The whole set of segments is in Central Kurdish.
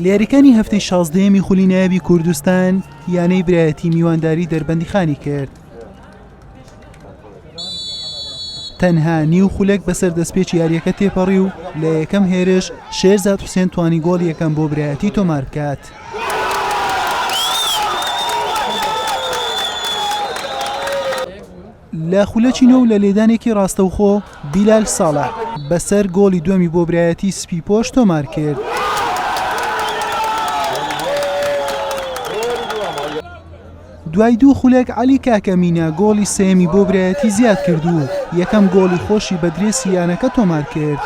لیاریەکانی هەفتەی 16 خولی نایابی کوردستان یانەی برایەتی میوانداری دەربەندیخانی کرد. تەنها نیو خولێک بەسەر دەستپێکی یاریەکە تێپەڕی و لە یەکەم هێرش شێرزاد حوسێن توانی گۆڵ یەکەم بۆ برایەتی تۆمار بکات. لە خولەکی نۆ و لە لێدانێکی ڕاستەوخۆ بیلال ساڵح بەسەر گۆڵی دووەمی بۆ برایەتی سپی پۆش تۆمار کرد. دوای دوو خولێک عەلی کاکەمینە گۆڵی سێمی بۆ برایەتی زیاد کرد و یەکەم گۆڵی خۆشی بە درێسی یانەکە تۆمار کرد.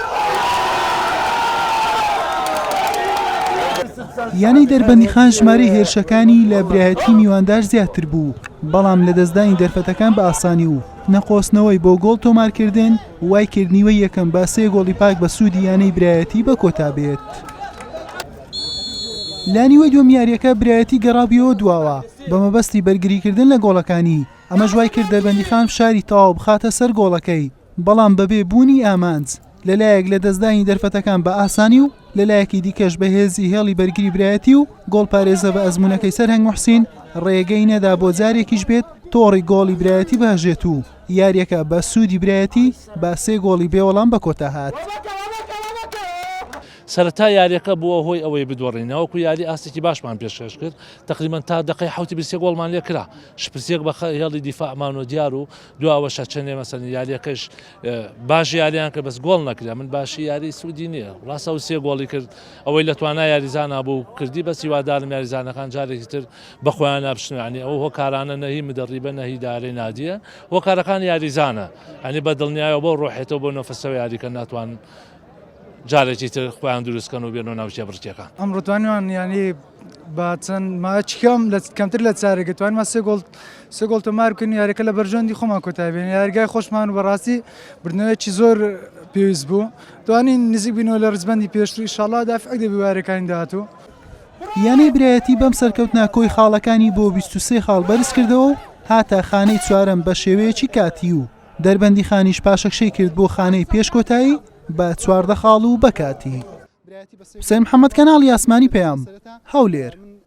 یانەی دەربەندیخان ژمارەی هێرشەکانی لە برایەتی میواندار زیاتر بوو، بەڵام لە دەستدانی دەرفەتەکان بە ئاسانی و نەقۆستنەوەی بۆ گۆڵ تۆمارکردن وای کردنیوەی یەکەم با سێ گۆڵی پاک بە سوودی یانەی برایەتی بە کۆتا بێت. لانیوەی دووەم یاریەکە برایەتی گەڕابیەوە دواوە بە مەبەستی بەرگریکردن لە گۆڵەکانی، ئەمە ژوای کرد دەربەندیخان فشاری تەواو بخاتە سەر گۆڵەکەی، بەڵام بەبێ بوونی ئامانج لەلایەک لە دەستدانی دەرفەتەکان بە ئاسانی و لەلایەکی دیکەش بە هێزی هێڵی بەرگری برایەتی و گۆڵ پارێزە بە ئەزمونەکەی سەرهەنگ موحسین ڕێگەی نەدا بۆ جارێکیش بێت تۆڕی گۆڵی برایەتی بەهژێت و یاریەکە بە سوودی برایەتی با سێ گۆڵی بێوەڵام بە کۆتا هات. سەرەتا یاریەکە بووە هۆی ئەوەی بدۆڕینەوەکو یاری ئاستێکی باشمان پێشکەش کرد، تقریبا تا دقەی 7 گۆڵمان لێ کرا، شپرسێک بە هێڵی دیفاعمان و دیار و دواوەشە چەندێ مەسەن یاریەکەش باش یاریان کە بەس گۆڵ نەکرا، من باشی یاری سوودی نییە، ڕاستە و سێ گۆڵی کرد ئەوەی لە توانای یاریزانە بوو کردی بەس هیوادارم یاریزانەکان جارێکی تر بەخۆیان نابشتنیانی ئەو هۆکارانە نەهی مدەڕیبە نەهی دارەی نادیە، هۆکارەکان یاریزانە ئەنی بە دڵنیایەوە بۆ ڕۆحێتەوە بۆ نەفەسەوە یاریکە ناتوان جارێکی تر خۆیان دروستکەن و بێنەوە ناوچە بڕکێکەکان. ئەم ڕوتوانیان ینی با چەند ماچکەم لە کەمتر لە چارێک توانمە سێ گۆڵ تۆمار بکەین یاریەکە لە بەرژەندی خۆمان کۆتای بێن. یاریگای خۆشمان و بەڕاستی بردنەوەیەکی زۆر پێویست بوو، توانین نزیک بینەوە لە ڕزبەندی پێشتر ئینشاڵڵا دافعێک دەبێ یاریەکانی داهاتوو. یانەی برایەتی بەم سەرکەوتنا کۆی خاڵەکانی بۆ 23 خاڵ بەرز کردەوە و هاتە خانەی چوارەم بە شێوەیەکی کاتی و دەربەندیخانیش پاشەکشەی کرد بۆ خانەی پێشکۆتایی بە 14 خاڵ و بەکاتی. حوسێن محەممەد کەناڵی ئاسمانی پەیام هەولێر.